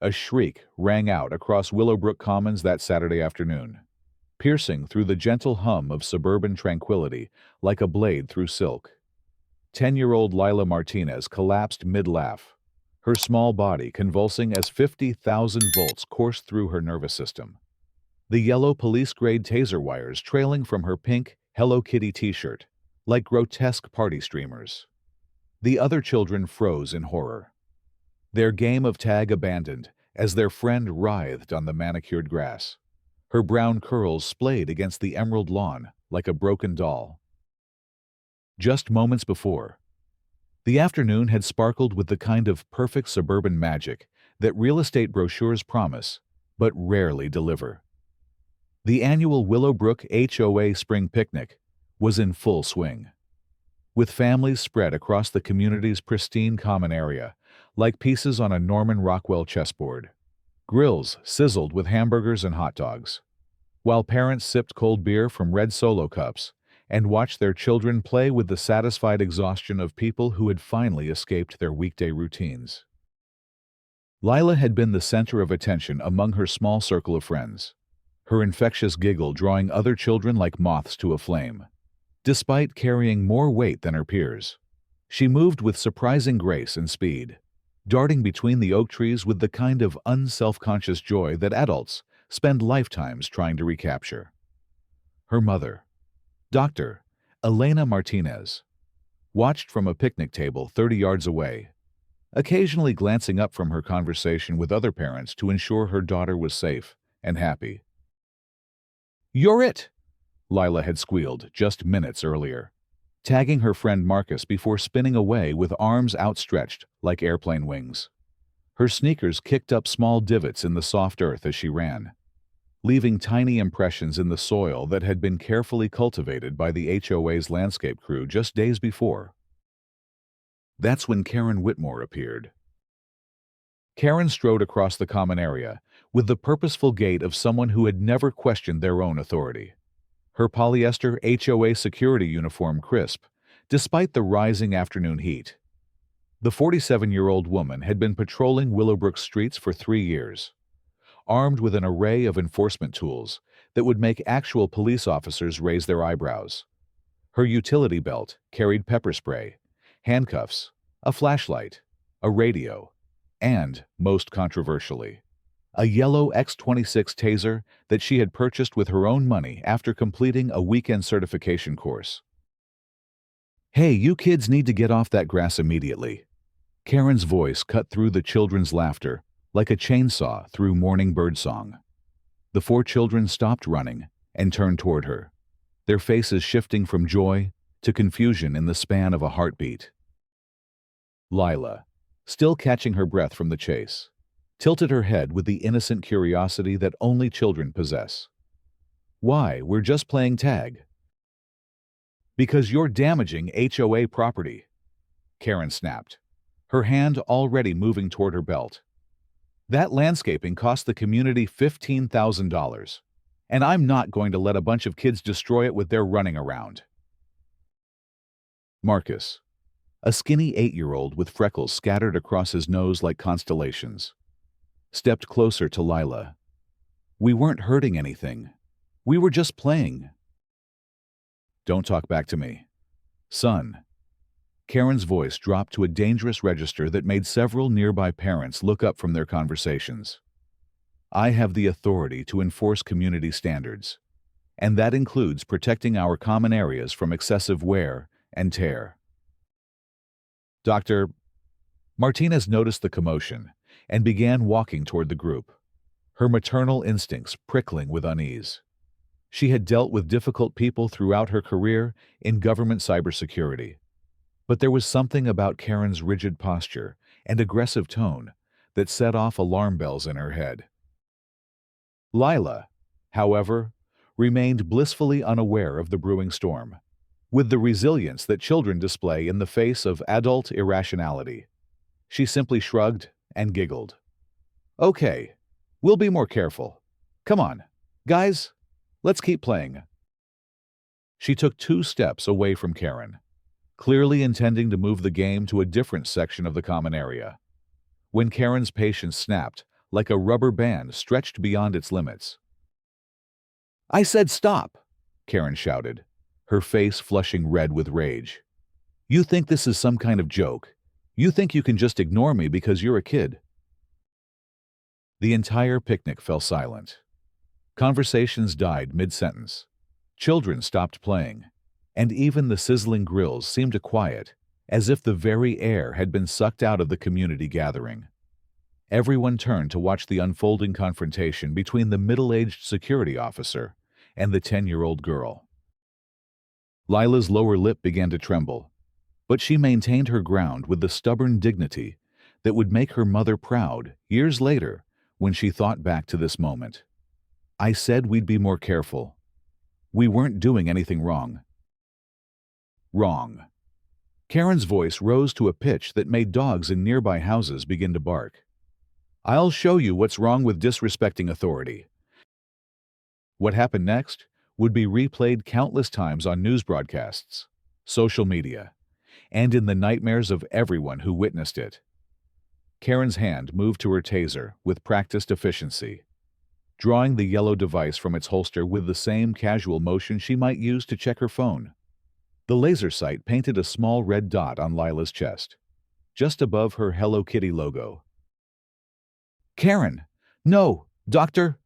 A shriek rang out across Willowbrook Commons that Saturday afternoon, piercing through the gentle hum of suburban tranquility like a blade through silk. 10-year-old Lila Martinez collapsed mid-laugh, her small body convulsing as 50,000 volts coursed through her nervous system. The yellow police-grade taser wires trailing from her pink Hello Kitty t-shirt, like grotesque party streamers. The other children froze in horror, their game of tag abandoned as their friend writhed on the manicured grass, her brown curls splayed against the emerald lawn like a broken doll. Just moments before, the afternoon had sparkled with the kind of perfect suburban magic that real estate brochures promise, but rarely deliver. The annual Willowbrook HOA Spring Picnic was in full swing, with families spread across the community's pristine common area, like pieces on a Norman Rockwell chessboard. Grills sizzled with hamburgers and hot dogs, while parents sipped cold beer from red Solo cups and watched their children play with the satisfied exhaustion of people who had finally escaped their weekday routines. Lila had been the center of attention among her small circle of friends, her infectious giggle drawing other children like moths to a flame. Despite carrying more weight than her peers, she moved with surprising grace and speed, darting between the oak trees with the kind of unself-conscious joy that adults spend lifetimes trying to recapture. Her mother, Dr. Elena Martinez, watched from a picnic table 30 yards away, occasionally glancing up from her conversation with other parents to ensure her daughter was safe and happy. "You're it!" Lila had squealed just minutes earlier, tagging her friend Marcus before spinning away with arms outstretched like airplane wings. Her sneakers kicked up small divots in the soft earth as she ran, leaving tiny impressions in the soil that had been carefully cultivated by the HOA's landscape crew just days before. That's when Karen Whitmore appeared. Karen strode across the common area with the purposeful gait of someone who had never questioned their own authority. Her polyester HOA security uniform crisp, despite the rising afternoon heat. The 47-year-old woman had been patrolling Willowbrook's streets for 3 years, armed with an array of enforcement tools that would make actual police officers raise their eyebrows. Her utility belt carried pepper spray, handcuffs, a flashlight, a radio, and, most controversially, a yellow X26 taser that she had purchased with her own money after completing a weekend certification course. "Hey, you kids need to get off that grass immediately." Karen's voice cut through the children's laughter like a chainsaw through morning birdsong. The 4 children stopped running and turned toward her, their faces shifting from joy to confusion in the span of a heartbeat. Lila, still catching her breath from the chase, tilted her head with the innocent curiosity that only children possess. "Why, we're just playing tag." "Because you're damaging HOA property," Karen snapped, her hand already moving toward her belt. "That landscaping cost the community $15,000, and I'm not going to let a bunch of kids destroy it with their running around." Marcus, a skinny 8-year-old with freckles scattered across his nose like constellations, stepped closer to Lila. "We weren't hurting anything. We were just playing." "Don't talk back to me, son." Karen's voice dropped to a dangerous register that made several nearby parents look up from their conversations. "I have the authority to enforce community standards, and that includes protecting our common areas from excessive wear and tear." Dr. Martinez noticed the commotion and began walking toward the group, her maternal instincts prickling with unease. She had dealt with difficult people throughout her career in government cybersecurity, but there was something about Karen's rigid posture and aggressive tone that set off alarm bells in her head. Lila, however, remained blissfully unaware of the brewing storm, with the resilience that children display in the face of adult irrationality. She simply shrugged and giggled. "Okay, we'll be more careful. Come on, guys, let's keep playing." She took 2 steps away from Karen, clearly intending to move the game to a different section of the common area. When Karen's patience snapped, like a rubber band stretched beyond its limits. "I said stop!" Karen shouted, her face flushing red with rage. "You think this is some kind of joke? You think you can just ignore me because you're a kid?" The entire picnic fell silent. Conversations died mid-sentence. Children stopped playing, and even the sizzling grills seemed to quiet, as if the very air had been sucked out of the community gathering. Everyone turned to watch the unfolding confrontation between the middle-aged security officer and the 10-year-old girl. Lila's lower lip began to tremble, but she maintained her ground with the stubborn dignity that would make her mother proud years later when she thought back to this moment. "I said we'd be more careful. We weren't doing anything wrong." Wrong. Karen's voice rose to a pitch that made dogs in nearby houses begin to bark. "I'll show you what's wrong with disrespecting authority." What happened next would be replayed countless times on news broadcasts, social media, and in the nightmares of everyone who witnessed it. Karen's hand moved to her taser with practiced efficiency, drawing the yellow device from its holster with the same casual motion she might use to check her phone. The laser sight painted a small red dot on Lila's chest, just above her Hello Kitty logo. "Karen! No! Doctor!"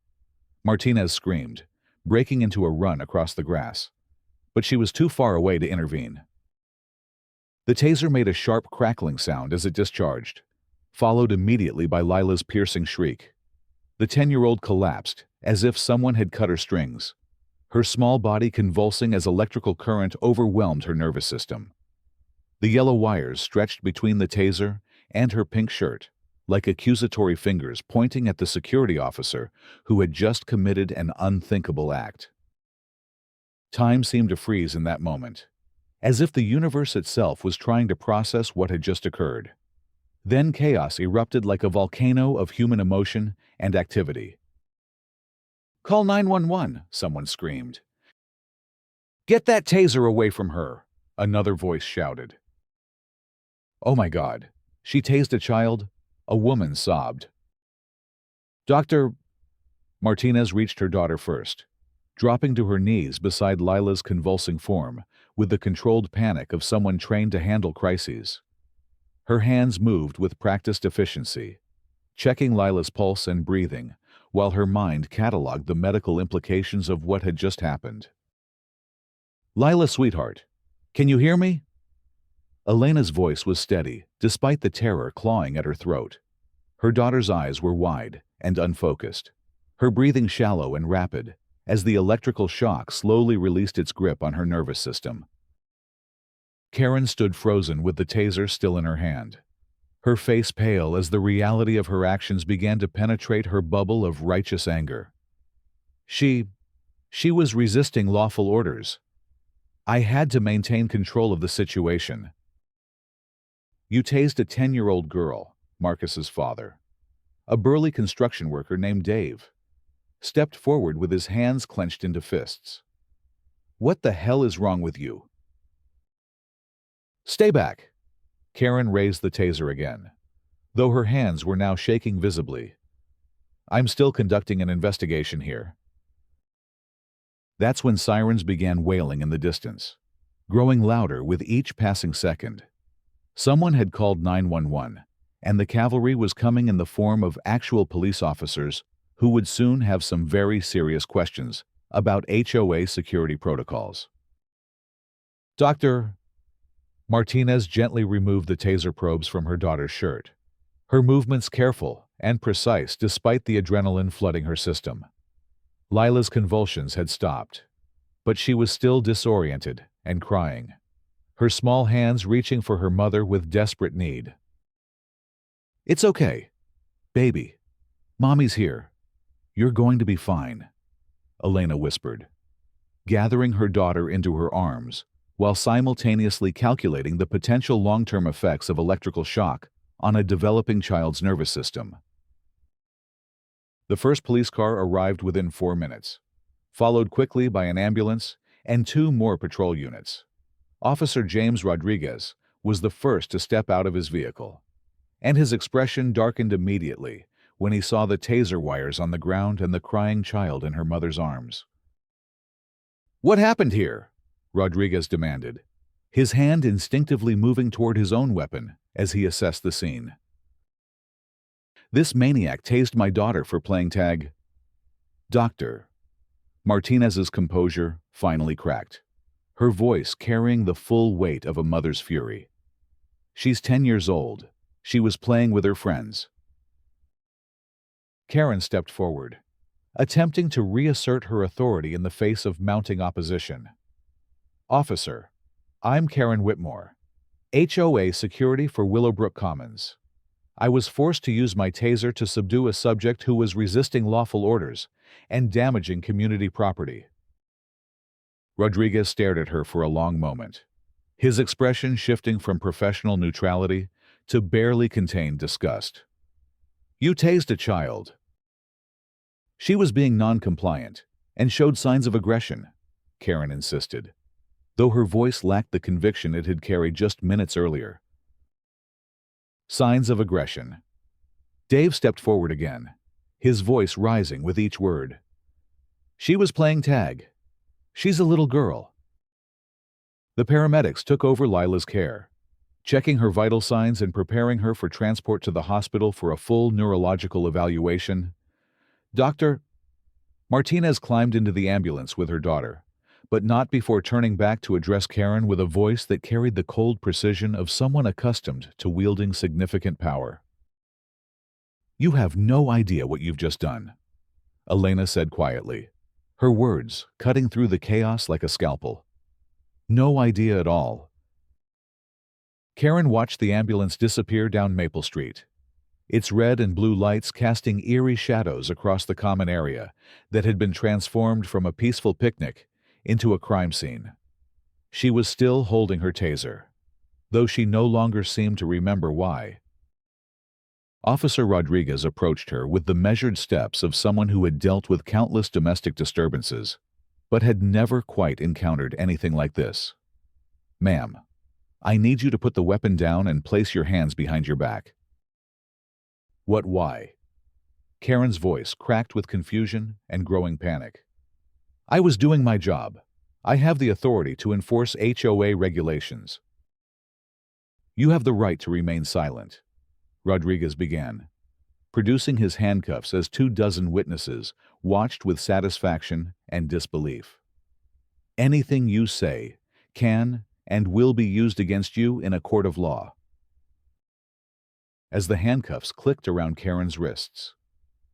Martinez screamed, breaking into a run across the grass, but she was too far away to intervene. The taser made a sharp crackling sound as it discharged, followed immediately by Lila's piercing shriek. The 10-year-old collapsed, as if someone had cut her strings, her small body convulsing as electrical current overwhelmed her nervous system. The yellow wires stretched between the taser and her pink shirt, like accusatory fingers pointing at the security officer who had just committed an unthinkable act. Time seemed to freeze in that moment, as if the universe itself was trying to process what had just occurred. Then chaos erupted like a volcano of human emotion and activity. "Call 911, someone screamed. "Get that taser away from her," another voice shouted. "Oh my God, she tased a child?" A woman sobbed. "Doctor..." Martinez reached her daughter first, dropping to her knees beside Lila's convulsing form with the controlled panic of someone trained to handle crises. Her hands moved with practiced efficiency, checking Lila's pulse and breathing, while her mind cataloged the medical implications of what had just happened. "Lila, sweetheart, can you hear me?" Elena's voice was steady, despite the terror clawing at her throat. Her daughter's eyes were wide and unfocused, her breathing shallow and rapid, as the electrical shock slowly released its grip on her nervous system. Karen stood frozen with the taser still in her hand, her face pale as the reality of her actions began to penetrate her bubble of righteous anger. She was resisting lawful orders. I had to maintain control of the situation. "You tased a 10-year-old girl," Marcus's father, a burly construction worker named Dave, stepped forward with his hands clenched into fists. "What the hell is wrong with you?" "Stay back." Karen raised the taser again, though her hands were now shaking visibly. "I'm still conducting an investigation here." That's when sirens began wailing in the distance, growing louder with each passing second. Someone had called 911, and the cavalry was coming in the form of actual police officers who would soon have some very serious questions about HOA security protocols. "Doctor..." Martinez gently removed the taser probes from her daughter's shirt, her movements careful and precise despite the adrenaline flooding her system. Lila's convulsions had stopped, but she was still disoriented and crying, her small hands reaching for her mother with desperate need. "It's okay, baby. Mommy's here. You're going to be fine," Elena whispered, gathering her daughter into her arms while simultaneously calculating the potential long-term effects of electrical shock on a developing child's nervous system. The first police car arrived within 4 minutes, followed quickly by an ambulance and 2 more patrol units. Officer James Rodriguez was the first to step out of his vehicle, and his expression darkened immediately when he saw the taser wires on the ground and the crying child in her mother's arms. "What happened here?" Rodriguez demanded, his hand instinctively moving toward his own weapon as he assessed the scene. "This maniac tased my daughter for playing tag." "Doctor." Martinez's composure finally cracked, her voice carrying the full weight of a mother's fury. "She's 10 years old. She was playing with her friends." Karen stepped forward, attempting to reassert her authority in the face of mounting opposition. "Officer, I'm Karen Whitmore, HOA Security for Willowbrook Commons. I was forced to use my taser to subdue a subject who was resisting lawful orders and damaging community property." Rodriguez stared at her for a long moment, his expression shifting from professional neutrality to barely contained disgust. "You tased a child." "She was being non-compliant and showed signs of aggression," Karen insisted, though her voice lacked the conviction it had carried just minutes earlier. "Signs of aggression." Dave stepped forward again, his voice rising with each word. "She was playing tag. She's a little girl." The paramedics took over Lila's care, checking her vital signs and preparing her for transport to the hospital for a full neurological evaluation. "Doctor..." Martinez climbed into the ambulance with her daughter, but not before turning back to address Karen with a voice that carried the cold precision of someone accustomed to wielding significant power. "You have no idea what you've just done," Elena said quietly, her words cutting through the chaos like a scalpel. "No idea at all." Karen watched the ambulance disappear down Maple Street, its red and blue lights casting eerie shadows across the common area that had been transformed from a peaceful picnic into a crime scene. She was still holding her taser, though she no longer seemed to remember why. Officer Rodriguez approached her with the measured steps of someone who had dealt with countless domestic disturbances, but had never quite encountered anything like this. "Ma'am, I need you to put the weapon down and place your hands behind your back." "What, why?" Karen's voice cracked with confusion and growing panic. "I was doing my job. I have the authority to enforce HOA regulations." "You have the right to remain silent," Rodriguez began, producing his handcuffs as 24 witnesses watched with satisfaction and disbelief. "Anything you say can and will be used against you in a court of law." As the handcuffs clicked around Karen's wrists,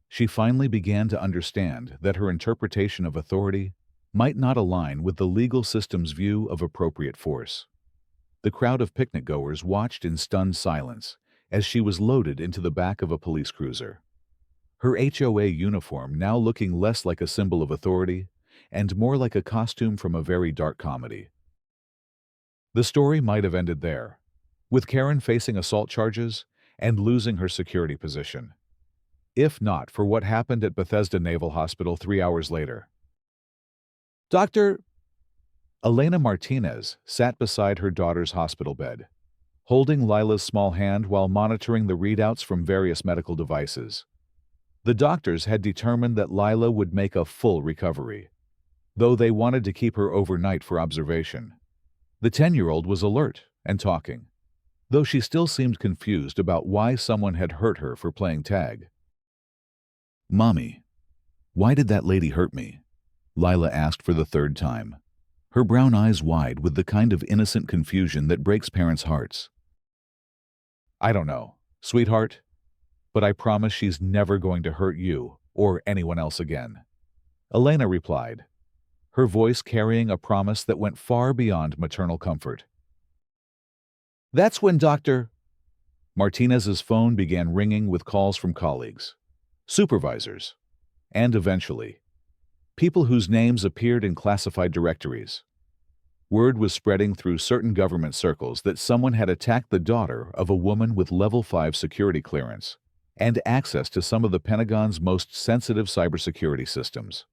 she finally began to understand that her interpretation of authority might not align with the legal system's view of appropriate force. The crowd of picnic-goers watched in stunned silence as she was loaded into the back of a police cruiser, her HOA uniform now looking less like a symbol of authority and more like a costume from a very dark comedy. The story might have ended there, with Karen facing assault charges and losing her security position, if not for what happened at Bethesda Naval Hospital 3 hours later. "Doctor..." Elena Martinez sat beside her daughter's hospital bed, holding Lila's small hand while monitoring the readouts from various medical devices. The doctors had determined that Lila would make a full recovery, though they wanted to keep her overnight for observation. The 10-year-old was alert and talking, though she still seemed confused about why someone had hurt her for playing tag. "Mommy, why did that lady hurt me?" Lila asked for the 3rd time, her brown eyes wide with the kind of innocent confusion that breaks parents' hearts. "I don't know, sweetheart, but I promise she's never going to hurt you or anyone else again," Elena replied, her voice carrying a promise that went far beyond maternal comfort. That's when Dr. Martinez's phone began ringing with calls from colleagues, supervisors, and eventually, people whose names appeared in classified directories. Word was spreading through certain government circles that someone had attacked the daughter of a woman with Level 5 security clearance and access to some of the Pentagon's most sensitive cybersecurity systems.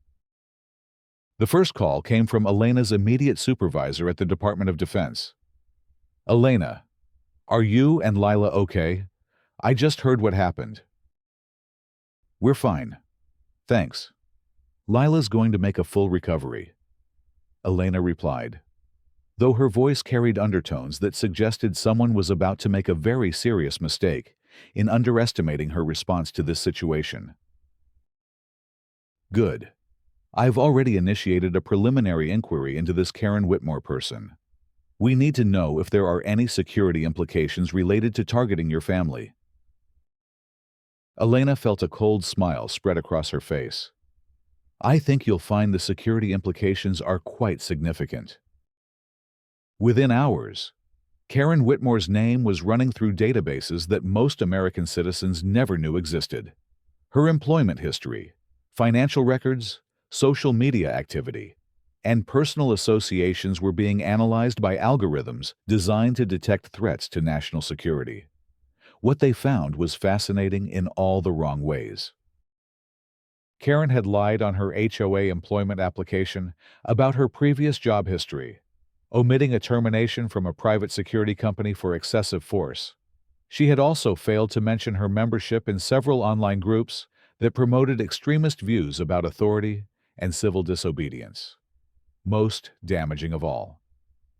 The first call came from Elena's immediate supervisor at the Department of Defense. "Elena, are you and Lila okay? I just heard what happened." We're fine. Thanks. Lila's going to make a full recovery, Elena replied, though her voice carried undertones that suggested someone was about to make a very serious mistake in underestimating her response to this situation. Good. I've already initiated a preliminary inquiry into this Karen Whitmore person. We need to know if there are any security implications related to targeting your family. Elena felt a cold smile spread across her face. I think you'll find the security implications are quite significant. Within hours, Karen Whitmore's name was running through databases that most American citizens never knew existed. Her employment history, financial records, social media activity, and personal associations were being analyzed by algorithms designed to detect threats to national security. What they found was fascinating in all the wrong ways. Karen had lied on her HOA employment application about her previous job history, omitting a termination from a private security company for excessive force. She had also failed to mention her membership in several online groups that promoted extremist views about authority and civil disobedience. Most damaging of all,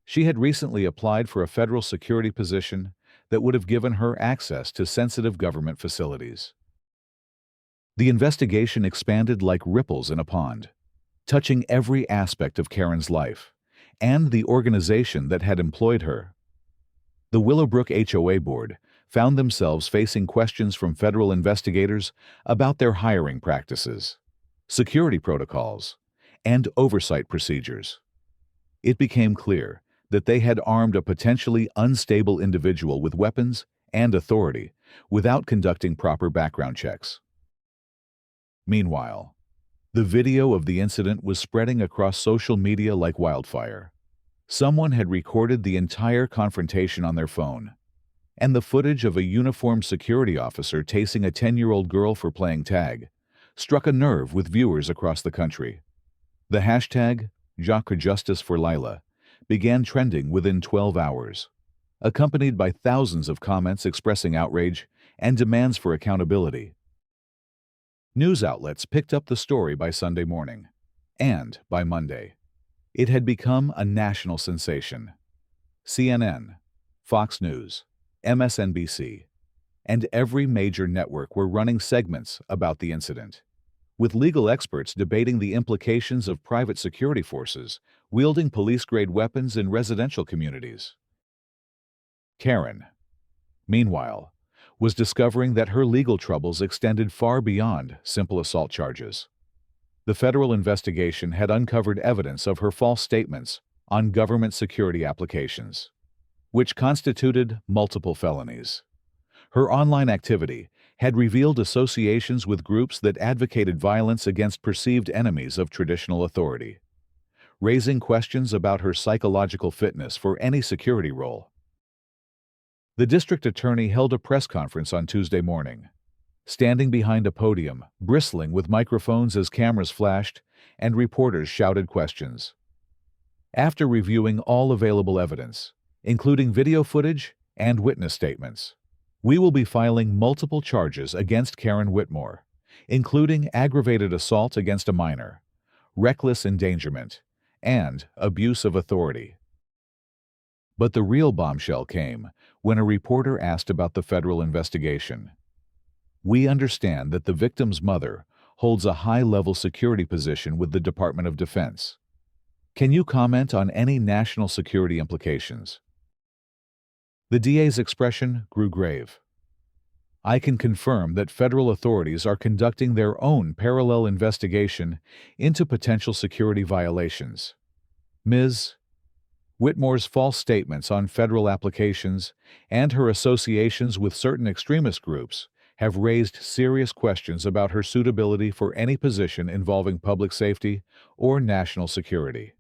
she had recently applied for a federal security position that would have given her access to sensitive government facilities. The investigation expanded like ripples in a pond, touching every aspect of Karen's life and the organization that had employed her. The Willowbrook HOA board found themselves facing questions from federal investigators about their hiring practices, security protocols, and oversight procedures. It became clear that they had armed a potentially unstable individual with weapons and authority without conducting proper background checks. Meanwhile, the video of the incident was spreading across social media like wildfire. Someone had recorded the entire confrontation on their phone, and the footage of a uniformed security officer tasing a 10-year-old girl for playing tag struck a nerve with viewers across the country. The hashtag #JusticeForLila for Lila began trending within 12 hours, accompanied by thousands of comments expressing outrage and demands for accountability. News outlets picked up the story by Sunday morning, and by Monday, it had become a national sensation. CNN, Fox News, MSNBC, and every major network were running segments about the incident, with legal experts debating the implications of private security forces wielding police-grade weapons in residential communities. Karen, meanwhile, was discovering that her legal troubles extended far beyond simple assault charges. The federal investigation had uncovered evidence of her false statements on government security applications, which constituted multiple felonies. Her online activity had revealed associations with groups that advocated violence against perceived enemies of traditional authority, raising questions about her psychological fitness for any security role. The district attorney held a press conference on Tuesday morning, standing behind a podium, bristling with microphones as cameras flashed and reporters shouted questions. After reviewing all available evidence, including video footage and witness statements, we will be filing multiple charges against Karen Whitmore, including aggravated assault against a minor, reckless endangerment, and abuse of authority. But the real bombshell came when a reporter asked about the federal investigation. We understand that the victim's mother holds a high-level security position with the Department of Defense. Can you comment on any national security implications? The DA's expression grew grave. I can confirm that federal authorities are conducting their own parallel investigation into potential security violations. Ms. Whitmore's false statements on federal applications and her associations with certain extremist groups have raised serious questions about her suitability for any position involving public safety or national security.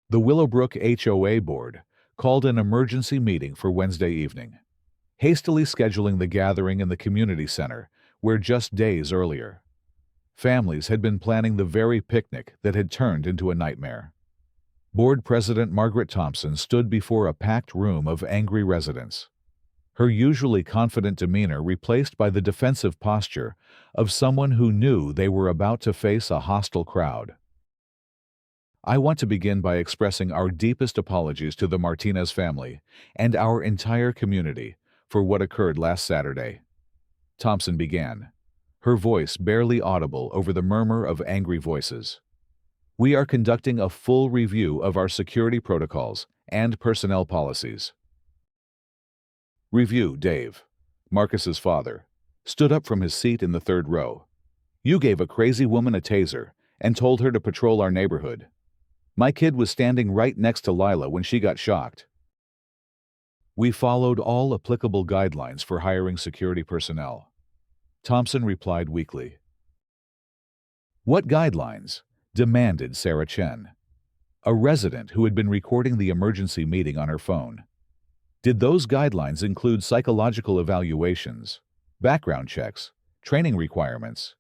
The Willowbrook HOA board called an emergency meeting for Wednesday evening, hastily scheduling the gathering in the community center where just days earlier, families had been planning the very picnic that had turned into a nightmare. Board President Margaret Thompson stood before a packed room of angry residents, her usually confident demeanor replaced by the defensive posture of someone who knew they were about to face a hostile crowd. I want to begin by expressing our deepest apologies to the Martinez family and our entire community for what occurred last Saturday. Thompson began, her voice barely audible over the murmur of angry voices. We are conducting a full review of our security protocols and personnel policies. Review, Dave, Marcus's father, stood up from his seat in the third row. You gave a crazy woman a taser and told her to patrol our neighborhood. My kid was standing right next to Lila when she got shocked. We followed all applicable guidelines for hiring security personnel. Thompson replied weakly. What guidelines? Demanded Sarah Chen, a resident who had been recording the emergency meeting on her phone. Did those guidelines include psychological evaluations, background checks, training requirements?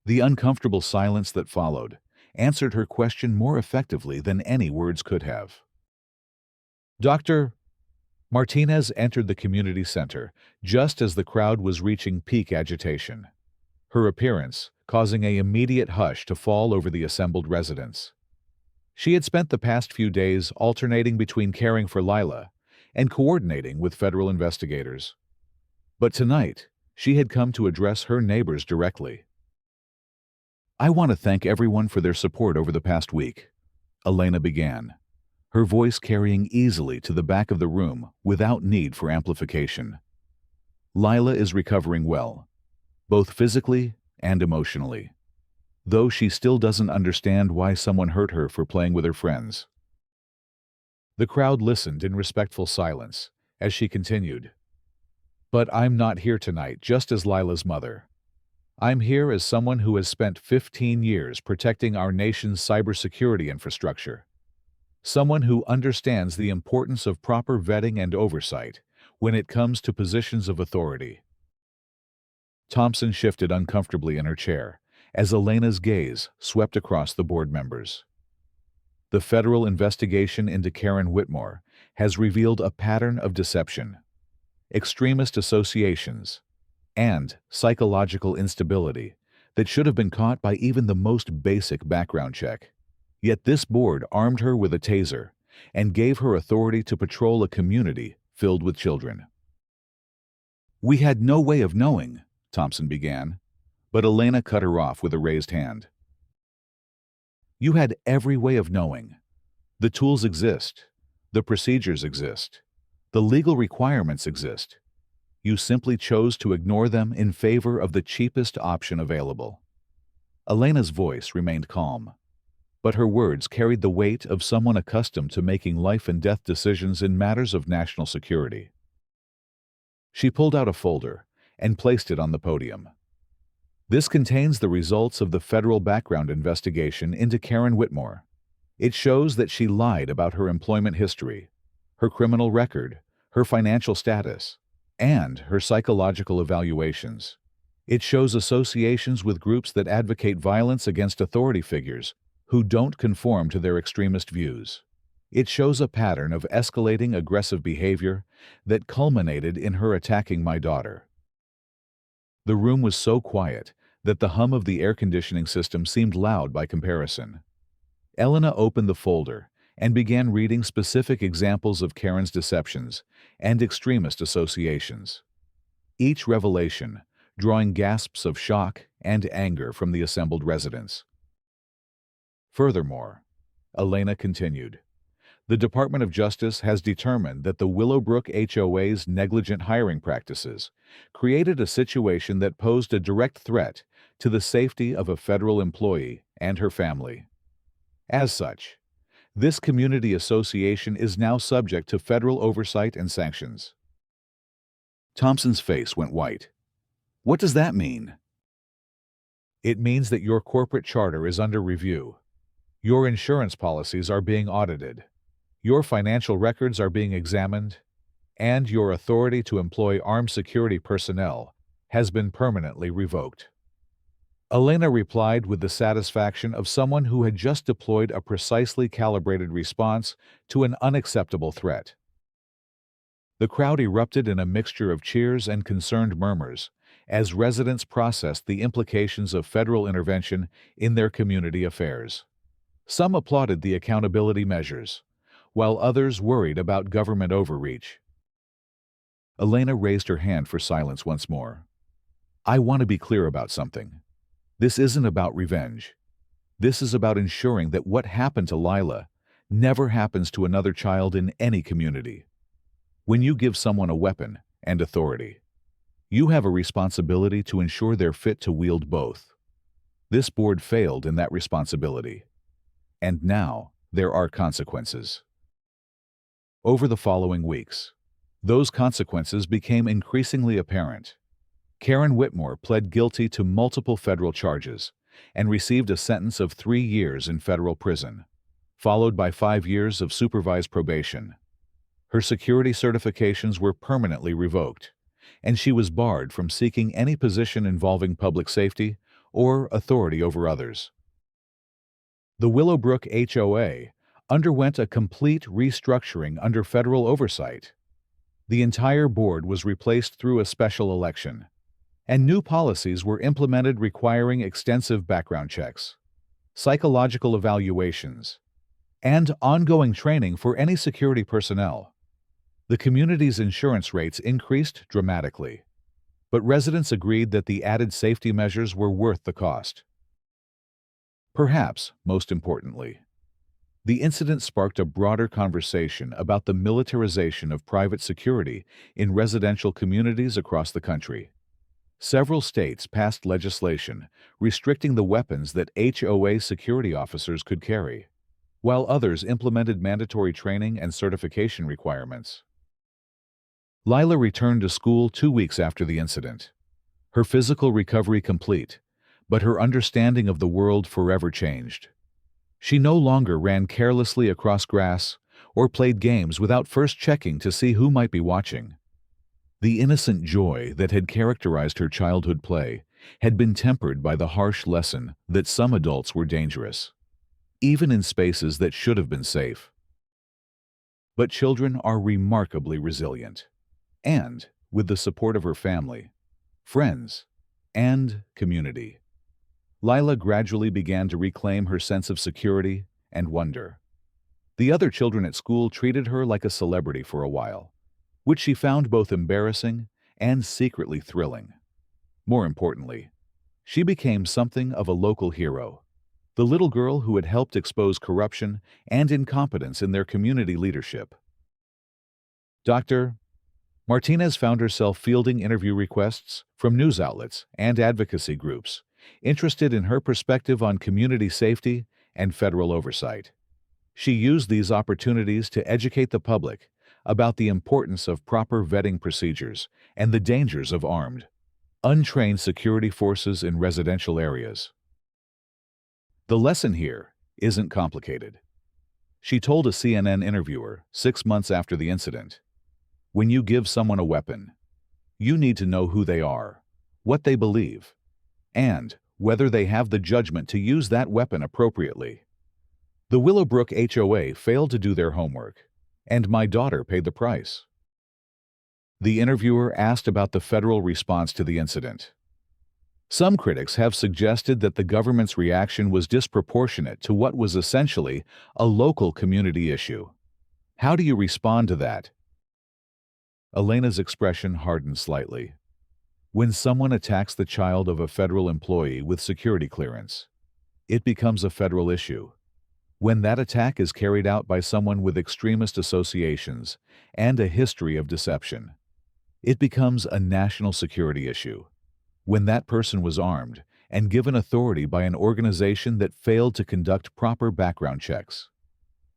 The uncomfortable silence that followed answered her question more effectively than any words could have. Dr. Martinez entered the community center just as the crowd was reaching peak agitation, her appearance causing an immediate hush to fall over the assembled residents. She had spent the past few days alternating between caring for Lila and coordinating with federal investigators. But tonight, she had come to address her neighbors directly. I want to thank everyone for their support over the past week, Elena began, her voice carrying easily to the back of the room without need for amplification. Lila is recovering well, both physically and emotionally, though she still doesn't understand why someone hurt her for playing with her friends. The crowd listened in respectful silence as she continued. But I'm not here tonight just as Lila's mother. I'm here as someone who has spent 15 years protecting our nation's cybersecurity infrastructure. Someone who understands the importance of proper vetting and oversight when it comes to positions of authority. Thompson shifted uncomfortably in her chair as Elena's gaze swept across the board members. The federal investigation into Karen Whitmore has revealed a pattern of deception, extremist associations, and psychological instability that should have been caught by even the most basic background check. Yet this board armed her with a taser and gave her authority to patrol a community filled with children. We had no way of knowing, Thompson began, but Elena cut her off with a raised hand. You had every way of knowing. The tools exist. The procedures exist. The legal requirements exist. You simply chose to ignore them in favor of the cheapest option available. Elena's voice remained calm, but her words carried the weight of someone accustomed to making life-and-death decisions in matters of national security. She pulled out a folder and placed it on the podium. This contains the results of the federal background investigation into Karen Whitmore. It shows that she lied about her employment history, her criminal record, her financial status, and her psychological evaluations. It shows associations with groups that advocate violence against authority figures who don't conform to their extremist views. It shows a pattern of escalating aggressive behavior that culminated in her attacking my daughter. The room was so quiet that the hum of the air conditioning system seemed loud by comparison. Elena opened the folder and began reading specific examples of Karen's deceptions and extremist associations. Each revelation drawing gasps of shock and anger from the assembled residents. Furthermore, Elena continued, the Department of Justice has determined that the Willowbrook HOA's negligent hiring practices created a situation that posed a direct threat to the safety of a federal employee and her family. As such, this community association is now subject to federal oversight and sanctions. Thompson's face went white. What does that mean? It means that your corporate charter is under review. Your insurance policies are being audited. Your financial records are being examined, and your authority to employ armed security personnel has been permanently revoked. Elena replied with the satisfaction of someone who had just deployed a precisely calibrated response to an unacceptable threat. The crowd erupted in a mixture of cheers and concerned murmurs as residents processed the implications of federal intervention in their community affairs. Some applauded the accountability measures, while others worried about government overreach. Elena raised her hand for silence once more. I want to be clear about something. This isn't about revenge. This is about ensuring that what happened to Lila never happens to another child in any community. When you give someone a weapon and authority, you have a responsibility to ensure they're fit to wield both. This board failed in that responsibility, and now there are consequences. Over the following weeks, those consequences became increasingly apparent. Karen Whitmore pled guilty to multiple federal charges and received a sentence of 3 years in federal prison, followed by 5 years of supervised probation. Her security certifications were permanently revoked, and she was barred from seeking any position involving public safety or authority over others. The Willowbrook HOA underwent a complete restructuring under federal oversight. The entire board was replaced through a special election, and new policies were implemented requiring extensive background checks, psychological evaluations, and ongoing training for any security personnel. The community's insurance rates increased dramatically, but residents agreed that the added safety measures were worth the cost. Perhaps most importantly, the incident sparked a broader conversation about the militarization of private security in residential communities across the country. Several states passed legislation restricting the weapons that HOA security officers could carry, while others implemented mandatory training and certification requirements. Lila returned to school 2 weeks after the incident. Her physical recovery complete, but her understanding of the world forever changed. She no longer ran carelessly across grass or played games without first checking to see who might be watching. The innocent joy that had characterized her childhood play had been tempered by the harsh lesson that some adults were dangerous, even in spaces that should have been safe. But children are remarkably resilient, and, with the support of her family, friends, and community, Lila gradually began to reclaim her sense of security and wonder. The other children at school treated her like a celebrity for a while, which she found both embarrassing and secretly thrilling. More importantly, she became something of a local hero, the little girl who had helped expose corruption and incompetence in their community leadership. Dr. Martinez found herself fielding interview requests from news outlets and advocacy groups interested in her perspective on community safety and federal oversight. She used these opportunities to educate the public about the importance of proper vetting procedures and the dangers of armed, untrained security forces in residential areas. The lesson here isn't complicated. She told a CNN interviewer 6 months after the incident, "When you give someone a weapon, you need to know who they are, what they believe, and whether they have the judgment to use that weapon appropriately." The Willowbrook HOA failed to do their homework, and my daughter paid the price. The interviewer asked about the federal response to the incident. Some critics have suggested that the government's reaction was disproportionate to what was essentially a local community issue. How do you respond to that? Elena's expression hardened slightly. When someone attacks the child of a federal employee with security clearance, it becomes a federal issue. When that attack is carried out by someone with extremist associations and a history of deception, it becomes a national security issue. When that person was armed and given authority by an organization that failed to conduct proper background checks,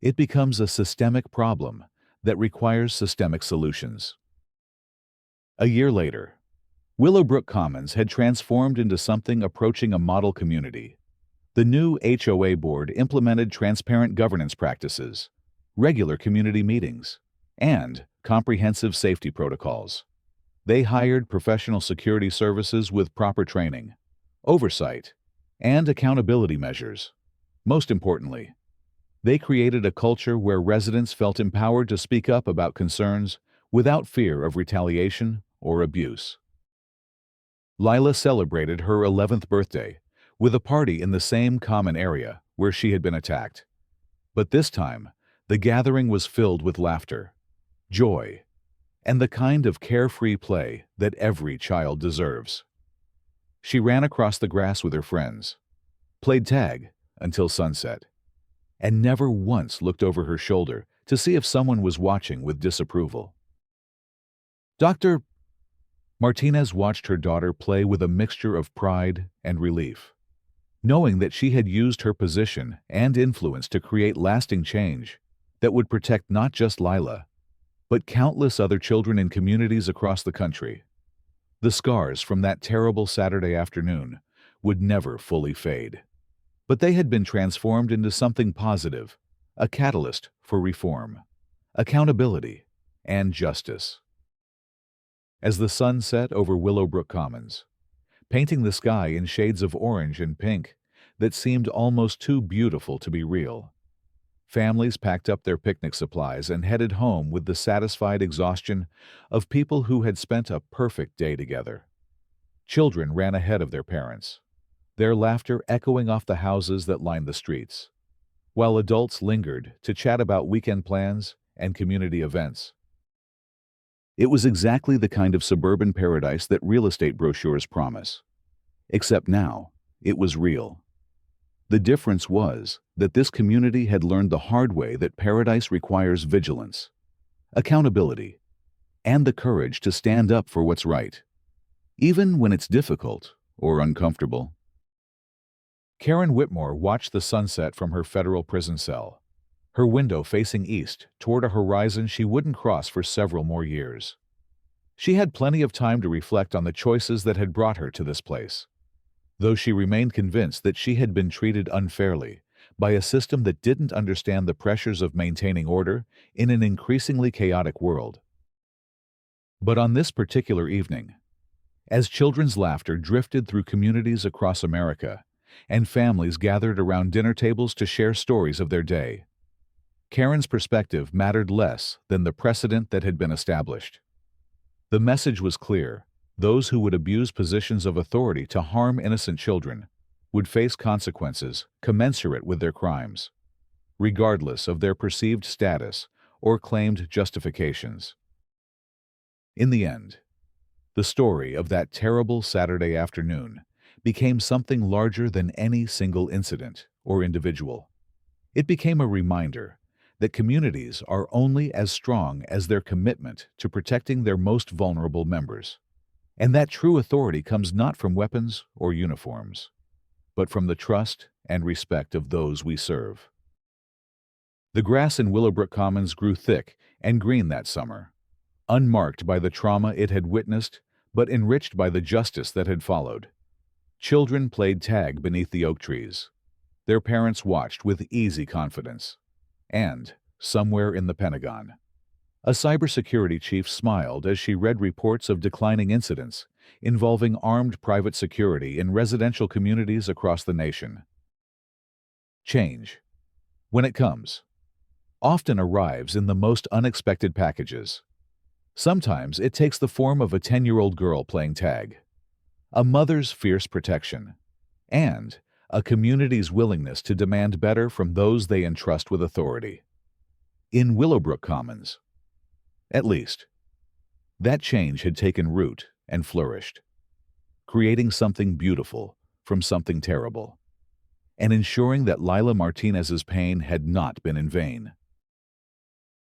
it becomes a systemic problem that requires systemic solutions. A year later, Willowbrook Commons had transformed into something approaching a model community. The new HOA board implemented transparent governance practices, regular community meetings, and comprehensive safety protocols. They hired professional security services with proper training, oversight, and accountability measures. Most importantly, they created a culture where residents felt empowered to speak up about concerns without fear of retaliation or abuse. Lila celebrated her 11th birthday with a party in the same common area where she had been attacked. But this time, the gathering was filled with laughter, joy, and the kind of carefree play that every child deserves. She ran across the grass with her friends, played tag until sunset, and never once looked over her shoulder to see if someone was watching with disapproval. Dr. Martinez watched her daughter play with a mixture of pride and relief, knowing that she had used her position and influence to create lasting change that would protect not just Lila, but countless other children in communities across the country. The scars from that terrible Saturday afternoon would never fully fade. But they had been transformed into something positive, a catalyst for reform, accountability, and justice. As the sun set over Willowbrook Commons, painting the sky in shades of orange and pink that seemed almost too beautiful to be real, families packed up their picnic supplies and headed home with the satisfied exhaustion of people who had spent a perfect day together. Children ran ahead of their parents, their laughter echoing off the houses that lined the streets, while adults lingered to chat about weekend plans and community events. It was exactly the kind of suburban paradise that real estate brochures promise. Except now, it was real. The difference was that this community had learned the hard way that paradise requires vigilance, accountability, and the courage to stand up for what's right, even when it's difficult or uncomfortable. Karen Whitmore watched the sunset from her federal prison cell, her window facing east toward a horizon she wouldn't cross for several more years. She had plenty of time to reflect on the choices that had brought her to this place, though she remained convinced that she had been treated unfairly by a system that didn't understand the pressures of maintaining order in an increasingly chaotic world. But on this particular evening, as children's laughter drifted through communities across America and families gathered around dinner tables to share stories of their day, Karen's perspective mattered less than the precedent that had been established. The message was clear: those who would abuse positions of authority to harm innocent children would face consequences commensurate with their crimes, regardless of their perceived status or claimed justifications. In the end, the story of that terrible Saturday afternoon became something larger than any single incident or individual. It became a reminder that communities are only as strong as their commitment to protecting their most vulnerable members, and that true authority comes not from weapons or uniforms, but from the trust and respect of those we serve. The grass in Willowbrook Commons grew thick and green that summer, unmarked by the trauma it had witnessed, but enriched by the justice that had followed. Children played tag beneath the oak trees. Their parents watched with easy confidence. And, somewhere in the Pentagon, a cybersecurity chief smiled as she read reports of declining incidents involving armed private security in residential communities across the nation. Change, when it comes, often arrives in the most unexpected packages. Sometimes it takes the form of a 10-year-old girl playing tag, a mother's fierce protection, and a community's willingness to demand better from those they entrust with authority. In Willowbrook Commons, at least, that change had taken root and flourished, creating something beautiful from something terrible, and ensuring that Lila Martinez's pain had not been in vain.